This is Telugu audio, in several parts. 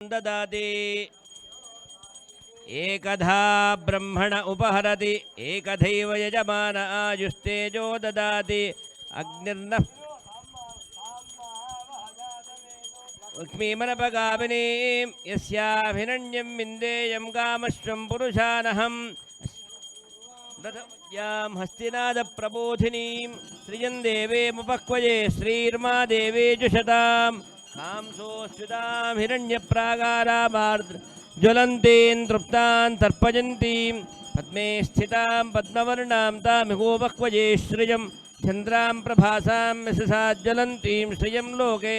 ददाति एकधा ब्रह्मण उपहरति एकधैव यजमान आयुस्तेजो ददाति अग्निर्नः लक्ष्मीमनपगामिनीं यस्याभिरण्यं विन्देयं कामश्वं पुरुषानहं दधयां हस्तिनादप्रबोधिनीं श्रियं देवेमुपक्वये श्रीर्मा देवे जुषतां कांसोऽस्युतां हिरण्यप्राकारामार्द्र ज्वलन्तीं तृप्तां तर्पयन्तीं पद्मे स्थितां पद्मवर्णां तामिगोपक्वये श्रियं चन्द्रां प्रभासां यशसा ज्वलन्तीं श्रियं लोके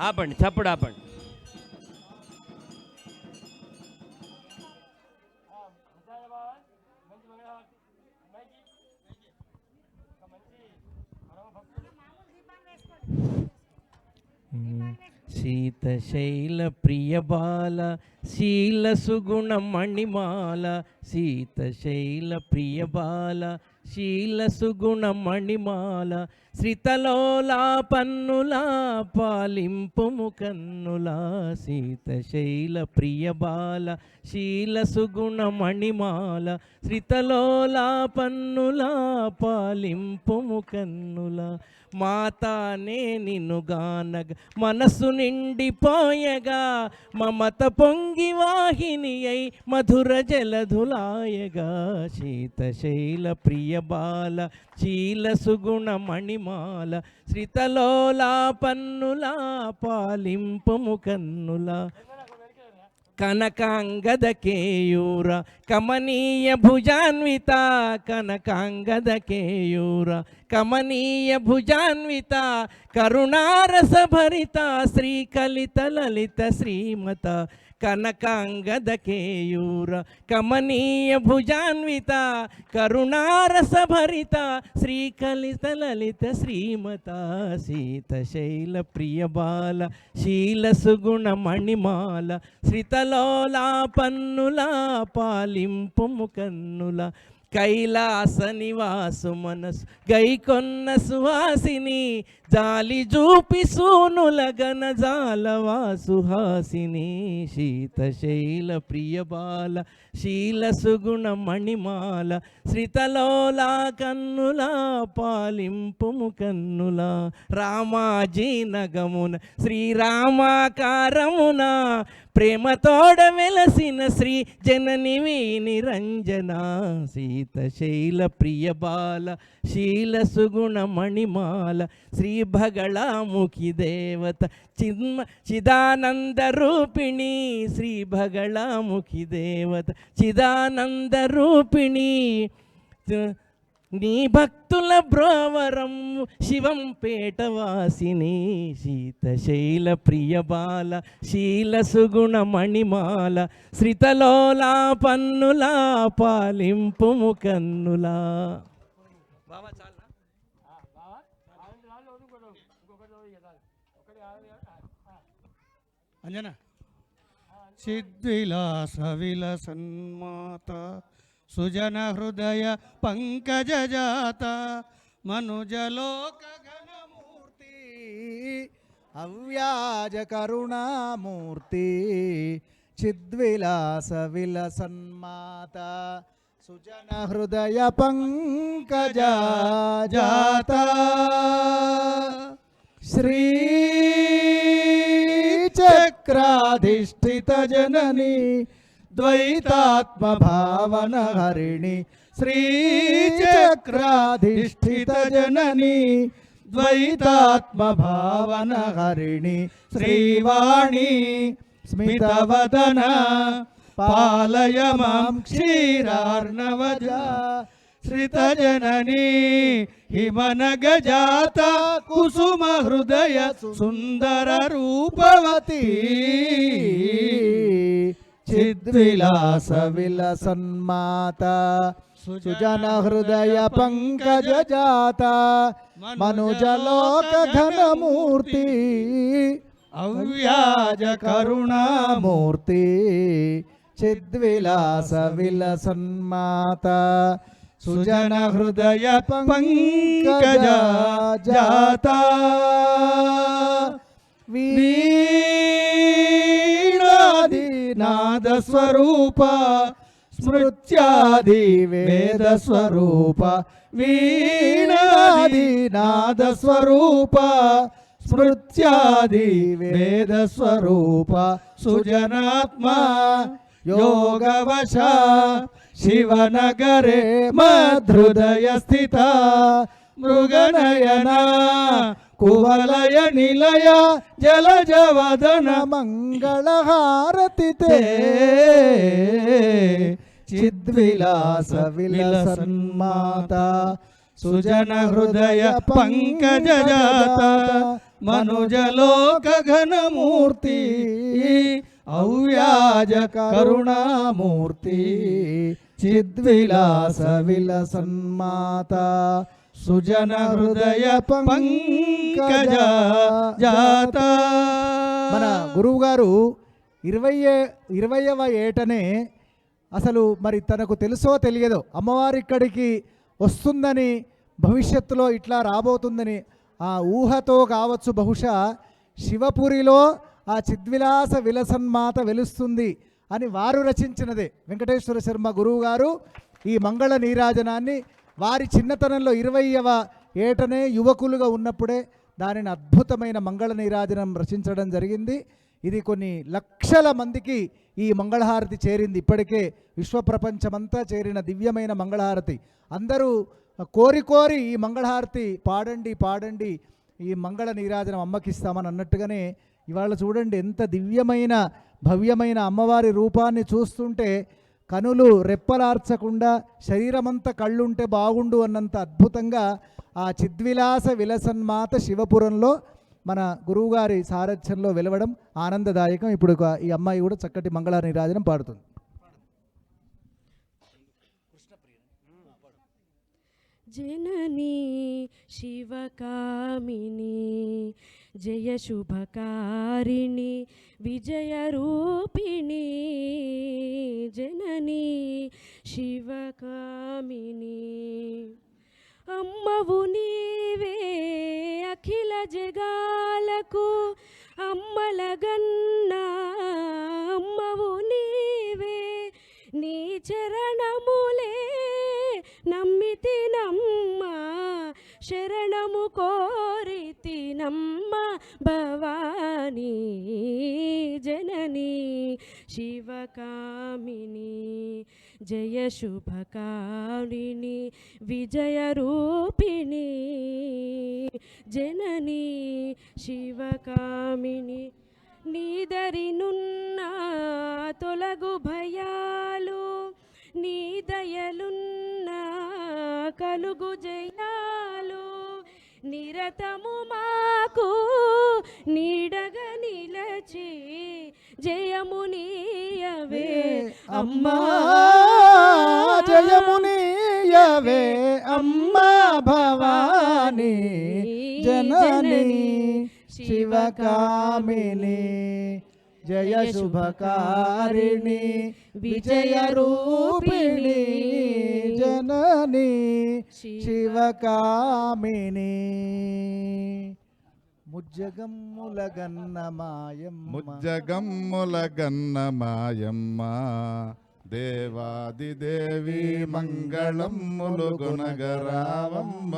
आपण चప్పుడు आपण शीतशैल प्रियबाल शील सुगुण मणिमाल शीतशैल प्रियबाल शील सुगुण मणिमाल श्रितलोला पन्नुला पालिंपुము కన్నులా शीतशैल प्रियबाल शील सुगुण मणिमाल श्रितलोला पन्नुला पालिंपुము కన్నులా మాతానే నిన్నుగానగ మనసు నిండిపోయగా మమత పొంగి వాహిని అయి మధుర జలధులాయగా శీతశైల ప్రియబాల శీల సుగుణ మణిమాల శ్రితలోలా పన్నులా పాలింపుము కన్నులా కనకాంగద కేయూర కమనీయ భుజాన్విత కనకాంగద కేయూర కమనీయ భుజాన్విత కరుణారస భరిత శ్రీకలిత లలిత శ్రీమత కనకాంగద కేయూర కమనీయ భుజాన్విత కరుణారస భరిత శ్రీకలిత లలిత శ్రీమత శీతశైల ప్రియబాల శీల సుగుణ మణిమాల శ్రితలోలా పన్నులా పాలింపుము కన్నుల కైలాస నివాసు మనసు గైకొన్న సుహాసిని జాలి జూపి సూనుల గనజాలవా సుహాసిని శీతశైల ప్రియబాల శీల సుగుణ మణిమాల శ్రితలోలా కన్నులా పాలింపుము కన్నుల రామాజీ నగమున శ్రీరామాకారమున ప్రేమతోడ వెలసిన శ్రీ జననివి నిరంజన శీతశైల ప్రియబాల శీల సుగుణ మణిమాల శ్రీ భగళాముఖి దేవత చిదానంద రూపిణి శ్రీ భగళాముఖి దేవత చిదానంద రూపిణి నీ భక్తుల బ్రోవరం శివం పేటవాసిని శీతశైల ప్రియబాల శీల సుగుణ మణిమాల శ్రితలోలా పన్నులా పాలింపుము కన్నులా. అంజనా సిద్విలాస విలసన్మాత సుజన హృదయ పంకజజాత మనుజలోక ఘనమూర్తి అవ్యాజ కరుణామూర్తి చిద్విలాస విలసన్మాత సుజన హృదయ పంకజజాత శ్రీ చక్రాధిష్ఠిత జనని ద్వైతాత్మ భావన హరిణి శ్రీచక్రాధిష్ఠిత జనని ద్వైతాత్మ భావన హరిణి శ్రీవాణి స్మితవదన పాలయ మాం క్షీరార్ణవజ శ్రితజనని హిమనగజాత కుసుమ హృదయ సుందర రూపవతి చిద్విలాస విలసన్మాత సుజన హృదయ పంకజజాత మనుజలోక ఘనమూర్తి అవ్యాజ కరుణామూర్తి చిద్విలాస విలసన్మాత సుజన హృదయ పంకజ జాత వీణాది నాద స్వరూప స్మృత్యాది వేద స్వరూప వీణాది నాద స్వరూప స్మృత్యాది వేద స్వరూప సుజనాత్మ योगवश शिवनगरे मधृदय स्थित मृगनयना कुवलय निलय जलजवदन मंगलहारति ते चिद्विलास विलसन्माता सुजन हृदय पंकज जाता मनुजलोक घनमूर्ति अव्याज करुणामूर्ति चिद्विलास विलसन्माता सुजन हृदय पंकज जाता మన గురువు గారు 20వ ఏటనే అసలు మరి తనకు తెలుసో తెలియదో అమ్మవారి ఇక్కడికి వస్తుందని భవిష్యత్తులో ఇట్లా రాబోతుందని ఆ ఊహతో కావచ్చు బహుశా శివపురిలో ఆ చిద్విలాస విలసన్మాత వెలుస్తుంది అని వారు రచించినదే. వెంకటేశ్వర శర్మ గురువు గారు ఈ మంగళ నీరాజనాన్ని వారి చిన్నతనంలో 20వ ఏటనే యువకులుగా ఉన్నప్పుడే దానిని అద్భుతమైన మంగళ నీరాజనం రచించడం జరిగింది. ఇది కొన్ని లక్షల మందికి ఈ మంగళహారతి చేరింది. ఇప్పటికే విశ్వప్రపంచమంతా చేరిన దివ్యమైన మంగళహారతి. అందరూ కోరి కోరి ఈ మంగళహారతి పాడండి పాడండి ఈ మంగళ నీరాజనం అమ్మకిస్తామని అన్నట్టుగానే ఇవాళ చూడండి ఎంత దివ్యమైన భవ్యమైన అమ్మవారి రూపాన్ని చూస్తుంటే కనులు రెప్పలార్చకుండా శరీరమంతా కళ్ళుంటే బాగుండు అన్నంత అద్భుతంగా ఆ చిద్విలాస విలసన్మాత శివపురంలో మన గురువుగారి సారథ్యంలో వెలవడం ఆనందదాయకం. ఇప్పుడు ఈ అమ్మాయి కూడా చక్కటి మంగళ నీరాజనం పాడుతుంది. जननी शिवकामिनी जय शुभकारिणी विजयरूपिणी जननी शिवकामिनी अम्मवु नीवे अखिल जगालकु अम्मलगन्ना अम्मवु नीवे नी चरणमुले నమ్మితినమ్మ శరణము కోరితినమ్మ భవానీ జననీ శివకామిని జయ శుభకారిణి విజయరూపిణి జననీ శివకామిని నీదరినున్న తొలగు భయాలు నీ దయలున్నా కలుగు జయాలు నిరతము మాకు నీడగా నిలచి జయమునీయవే అమ్మా జయమునీయవే అమ్మా భవానీ జననీ శివకామిని జయ శుభకారిణి విజయరూపిణి జననీ శివకామిని ముజ్జగమ్ములగన్న మాయమ్మ దేవాదిదేవి మంగళమ్ములు గుణగరావమ్మ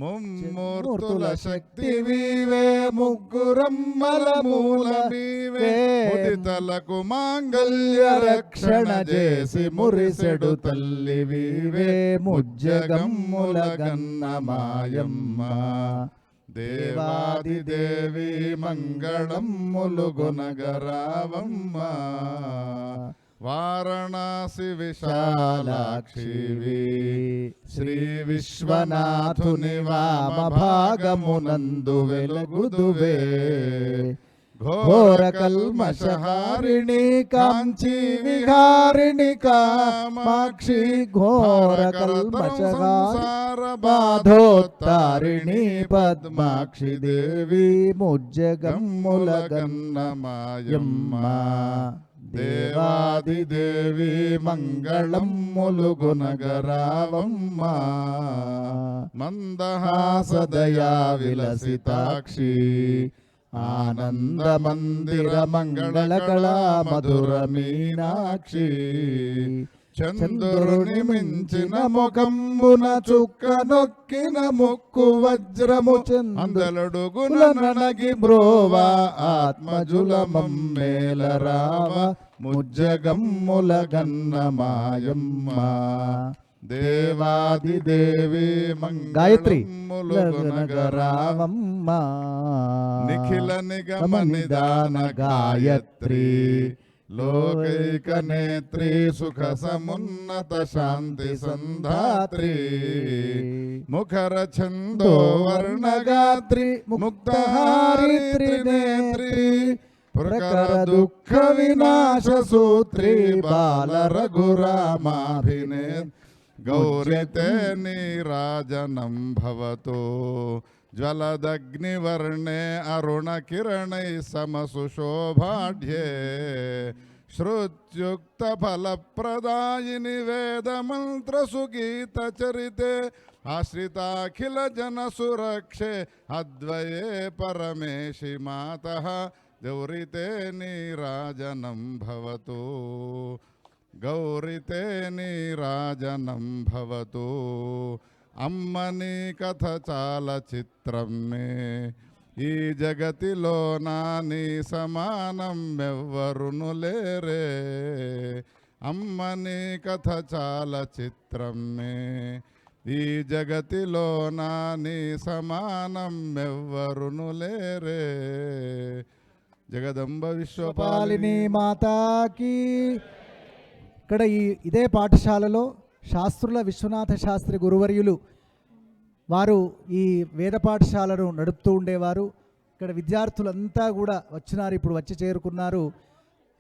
ముమ్మూర్తుల శక్తివీవే ముగ్గురమ్మల మూలమీవే ముదితలకు మాంగళ్య రక్షణ చేసి మురిసెడు తల్లివీవే ముజ్జగమ్ములగన్న మాయమ్మ దేవాదిదేవి మంగళమ్ములు గుణగరావమ్మ వారణాసి విశాలాక్షివి శ్రీ విశ్వనాథుని వామ భాగమునందు వెలుగుదువే ఘోర కల్మషహారిణి కాంచీ విహారిణి కామాక్షి ఘోర కల్మషహార బాధోత్తారిణి పద్మాక్షి దేవి ముజ్జగమ్ములగన్న మాయమ్మ దేవాదిదేవి మంగళం ములుగునగరావమ్మ మందహాసదయా విలసితాక్షి ఆనంద మందిర మంగళ కళా మధుర మీనాక్షి చంద్రుని మించిన ముఖంబున చుక్క నొక్కిన ముక్కు వజ్రము అందలడుగున ననగి బ్రోవా ఆత్మజుల మమ్మేల రావ ముజ్జగమ్ముల గన్న మాయమ్మ దేవాదిదేవి గాయత్రి మంగళములుగునగరావమ్మ నిఖిల నిగమ నిదాన గాయత్రి లోకైక నేత్రి సుఖ సమున్నత శాంతి సంధాత్రి ముఖర ఛందో వర్ణగాత్రి ముక్తహారిత్రి నేత్రి ప్రకర దుఃఖ వినాశ సూత్రి బాల రఘురామాభినే గౌరితే నీరాజనం భవతో జ్వలదగ్నివర్ణే అరుణకిరణై సమసుశోభాఢ్యే श्रुत्युक्तफलप्रदायिनि वेदमन्त्रसुगीतचरिते आश्रिताखिलजनसुरक्षे अद्वये परमेशि मातः गौरिते नीराजनं भवतु गौरिते नीराजनं भवतु అమ్మని కథ చాలా చిత్రం మే ఈ జగతిలో నాని సమానం ఎవ్వరును లేరే అమ్మని కథ చాలా చిత్రం మే ఈ జగతిలో నాని సమానం ఎవ్వరును లేరే జగదంబ విశ్వపాలిని మాతాకి. ఇక్కడ ఇదే పాఠశాలలో శాస్త్రుల విశ్వనాథ శాస్త్రి గురువర్యులు వారు ఈ వేద పాఠశాలను నడుపుతూ ఉండేవారు. ఇక్కడ విద్యార్థులంతా కూడా వచ్చినారు, ఇప్పుడు వచ్చి చేరుకున్నారు.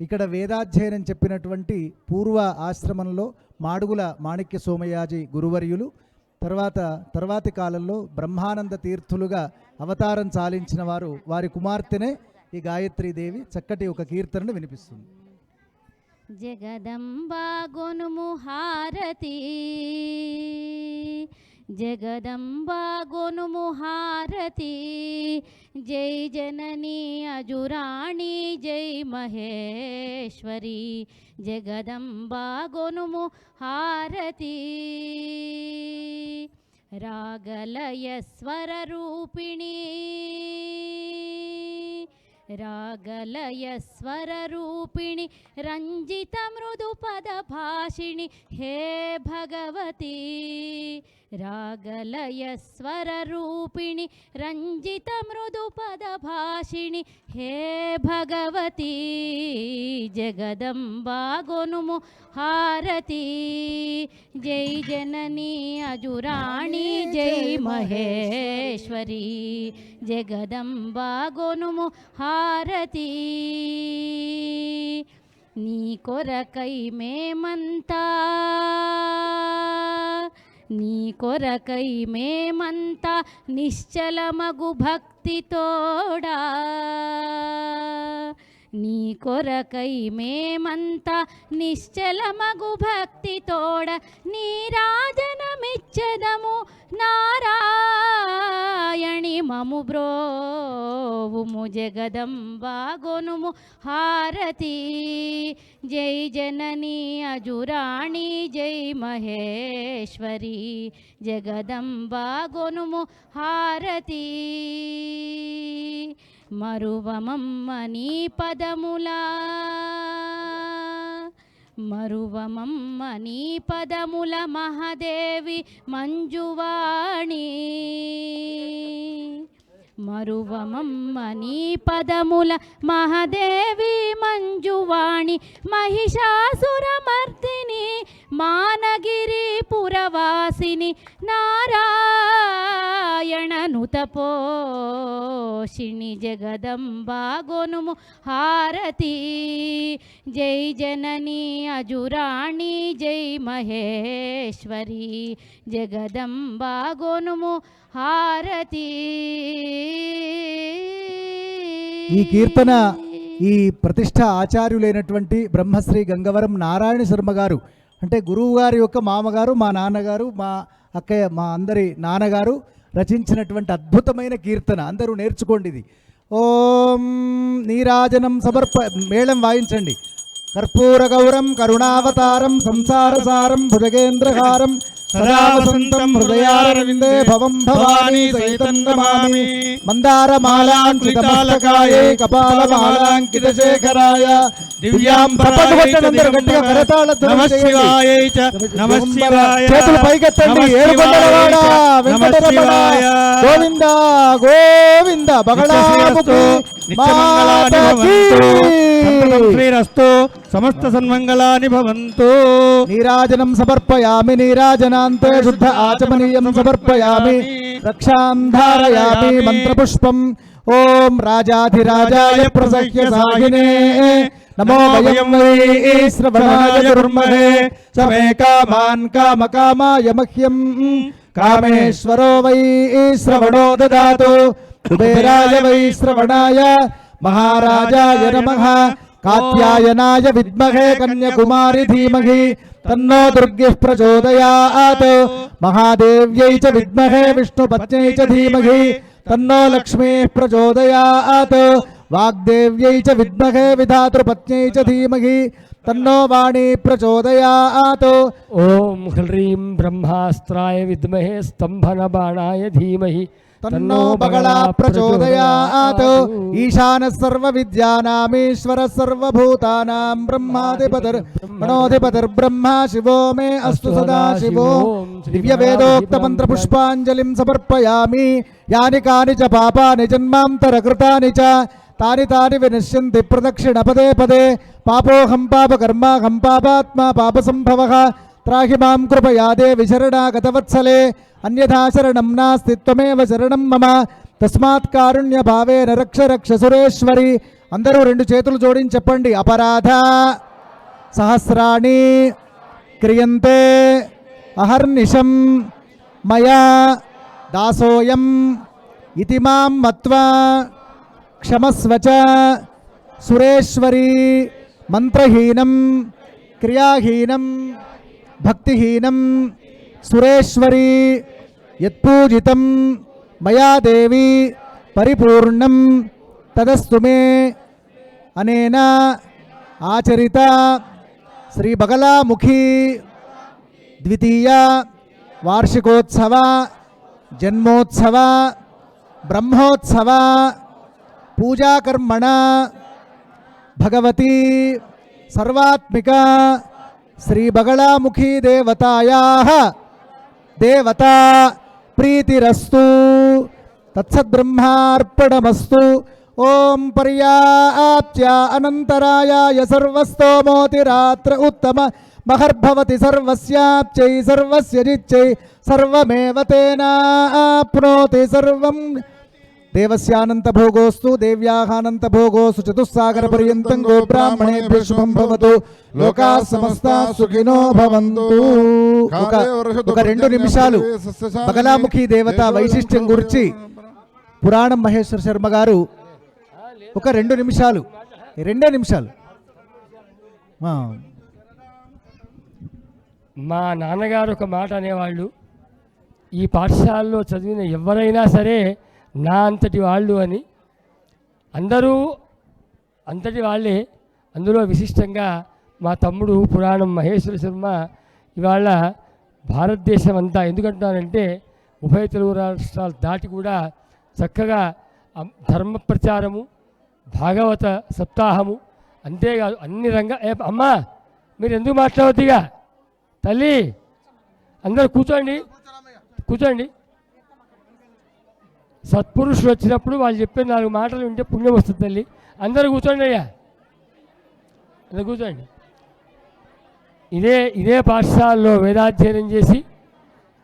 ఇక్కడ వేదాధ్యయనం చెప్పినటువంటి పూర్వ ఆశ్రమంలో మాడుగుల మాణిక్య సోమయాజి గురువర్యులు తర్వాతి కాలంలో బ్రహ్మానంద తీర్థులుగా అవతారం చాలించిన వారు, వారి కుమార్తెనే ఈ గాయత్రీదేవి చక్కటి ఒక కీర్తనను వినిపిస్తుంది. జగదంబా గొనుము హారతి జగదంబా గొనుము హారతి జై జననీ అజురాణి జై మహేశ్వరి జగదంబా గొనుము హారతి రాగలయ స్వర రూపిణి రాగలయ స్వర రూపిణి రంజిత మృదు పద భాషిణి హే భగవతి రాగలయ స్వర రూపిణి రంజిత మృదు పద భాషిణి హే భగవతి జగదంబా గొనుము హారతి జై జననీ అజురాణి జై మహేశ్వరి జగదంబా గొనుము హారతి నీ కొరకై మేమంతా నీ కొరకై మేమంతా నిశ్చలమగు భక్తి తోడా నీ కొరకై మేమంతా నిశ్చలమగు భక్తి తోడ నీరాజనమిచ్చెదము నారాయణి మము బ్రోవుము జగదంబా గొనుము హారతి జై జననీ అజురాణి జై మహేశ్వరి జగదంబా గొనుము హారతి మరువమమ్మ నీ పదములా మరువమమ్మ నీ పదముల మహాదేవి మంజువాణి మరువమమ్మ నీ పదముల మహాదేవి మంజువాణి మహిషాసురమర్దిని మానగిరి పురవాసిని నారాయణ నుతపోషిణి జగదంబా గొనుము హారతి జై జననీ అజురాణి జై మహేశ్వరి జగదంబా గొనుము హారతి. ఈ కీర్తన ఈ ప్రతిష్ట ఆచార్యులైనటువంటి బ్రహ్మశ్రీ గంగవరం నారాయణ శర్మ గారు, అంటే గురువు గారి యొక్క మామగారు, మా నాన్నగారు, మా అక్కయ్య, మా అందరి నాన్నగారు రచించినటువంటి అద్భుతమైన కీర్తన. అందరూ నేర్చుకోండి ఇది. ఓం నీరాజనం సమర్ప, మేళం వాయించండి. కర్పూర గౌరం కరుణావతారం సంసారసారం భుజగేంద్రహారం సదా వసంతం హృదయారవిందే భవం భవానీ సహితం నమామి. మందారమాలాంకితమస్తకాయే కపాలమాలాంకిత శేఖరాయ దివ్యాం గట్టిగా కరతాళధ్వని చేయండి. చేతులు పైకెత్తండి. ఏడుకొండలవాడ వెంకటరమణ గోవింద గోవింద బగళాముఖి మాతకి. శ్రీరస్తు సమస్త సన్మంగళాని భవంతు. నీరాజనం సమర్పయామి నీరాజనాంతే శుద్ధ ఆచమనీయం సమర్పయామి. రక్షాం ధారయామి మంత్రపుష్పం. ఓం రాజాధిరాజాయ ప్రసహ్య సాగినే నమో వయం వై శ్రవణాయ దుర్మహే సమే కామాన్ కామకామాయ మహ్యం కామేశ్వరో వై శ్రవణో దదాతు. కుబేరాయ వై శ్రవణాయ మహారాజాయ నమః. కాత్యాయనాయ విద్మహే కన్యాకుమారి ధీమహి తన్నో దుర్గిః ప్రచోదయాత్. మహాదేవ్యై చ విద్మహే విష్ణుపత్న్యై చ ధీమహి తన్నో లక్ష్మీః ప్రచోదయాత్. వాగ్దేవ్యై చ విద్మహే విధాతృపత్న్యై చ ధీమహి తన్నో వాణీ ప్రచోదయాత్. ఓం హ్రీం బ్రహ్మాస్త్రాయ విద్మహే స్తంభన బాణాయ ధీమహి తన్నో బగళా ప్రచోదయాత్. ఈశాన సర్వ విద్యానామీశ్వర సర్వభూతానాం బ్రహ్మాధిపతిర్ మనోధిపతిర్ బ్రహ్మ శివో మే అస్తు సదా శివో. దివ్య వేదోక్త మంత్ర పుష్పాంజలిం సమర్పయామి. యాని కాని చ పాపాని జన్మాంతర కృతాని చ తాని తాని వినశ్యంతి ప్రదక్షిణ పదే పదే. పాపోహం పాపకర్మాహం పాపాత్మా పాపసంభవః. త్రాహి మాం కృపయా దేవి శరణాగతవత్సలే. అన్యథా శరణం నాస్తి త్వమేవ శరణం మమ. తస్మాత్ కారుణ్య భావేన రక్ష రక్ష సురేశ్వరి. అందరూ రెండు చేతులు జోడించి చెప్పండి. అపరాధ సహస్రాణి క్రియంతే అహర్నిశం మయా దాసోయం ఇతి మాం మత్వా క్షమస్వచ. సురేశ్వరి మంత్రహీనం క్రియాహీనం భక్తిహీనం సురేశ్వరి యత్పూజితం మయా దేవి పరిపూర్ణం తదస్తు మే. అనేన ఆచరిత శ్రీ బగళాముఖి ద్వితీయ వార్షికోత్సవ జన్మోత్సవ బ్రహ్మోత్సవ పూజాకర్మణ భగవతి సర్వాత్మిక శ్రీ బగళాముఖి దేవతాయాః దేవతా ప్రీతిరస్తు. తత్సద్బ్రహ్మార్పణమస్తు. ఓం పర్యాప్త్య అనంతరాయాయ సర్వస్తోమోతిరాత్ర ఉత్తమ మహర్భవతి సర్వస్యాప్త్యై సర్వస్య జిచ్చై సర్వమేవ తేనాప్నోతి సర్వం. దేవస్యానంత భోగోస్తు దేవ్యాహానంత భోగోస్తు. చతుస్సాగర పర్యంతం గో బ్రాహ్మణేభ్యః శుభం భవతు. లోకాః సమస్తాః సుఖినో భవంతు. ఒక 2 నిమిషాలు బగళాముఖి దేవత వైశిష్ట్యం గురించి పురాణం మహేశ్వర శర్మ గారు ఒక 2 నిమిషాలు, 2 నిమిషాలు. మా నాన్నగారు ఒక మాట అనేవాళ్ళు, ఈ పాఠశాలలో చదివిన ఎవరైనా సరే నా అంతటి వాళ్ళు అని. అందరూ అంతటి వాళ్ళే. అందులో విశిష్టంగా మా తమ్ముడు పురాణం మహేశ్వర శర్మ ఇవాళ భారతదేశం అంతా, ఎందుకంటున్నానంటే ఉభయ తెలుగు రాష్ట్రాలు దాటి కూడా చక్కగా ధర్మ ప్రచారము, భాగవత సప్తాహము, అంతేకాదు అన్ని అమ్మా మీరు ఎందుకు మాట్లాడవద్దిగా తల్లి, అందరూ కూర్చోండి కూర్చోండి. సత్పురుషులు వచ్చినప్పుడు వాళ్ళు చెప్పే 4 మాటలు వింటే పుణ్యం వస్తుంది తల్లి. అందరూ కూర్చోండి అయ్యా, అందరూ కూర్చోండి. ఇదే పాఠశాలలో వేదాధ్యయనం చేసి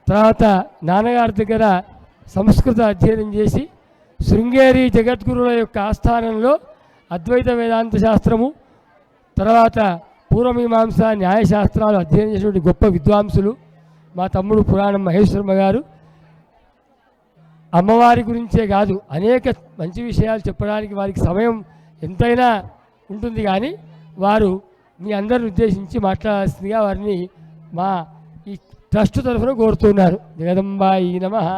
తర్వాత నాన్నగారి దగ్గర సంస్కృత అధ్యయనం చేసి శృంగేరి జగద్గురుల యొక్క ఆస్థానంలో అద్వైత వేదాంత శాస్త్రము, తర్వాత పూర్వమీమాంస న్యాయశాస్త్రాలు అధ్యయనం చేసినటువంటి గొప్ప విద్వాంసులు మా తమ్ముడు పురాణం మహేశ్వరమ్మ గారు. అమ్మవారి గురించే కాదు అనేక మంచి విషయాలు చెప్పడానికి వారికి సమయం ఎంతైనా ఉంటుంది. కానీ వారు మీ అందరిని ఉద్దేశించి మాట్లాడాల్సిందిగా వారిని మా ఈ ట్రస్ట్ తరఫున కోరుతున్నారు. జగదంబాయి నమః.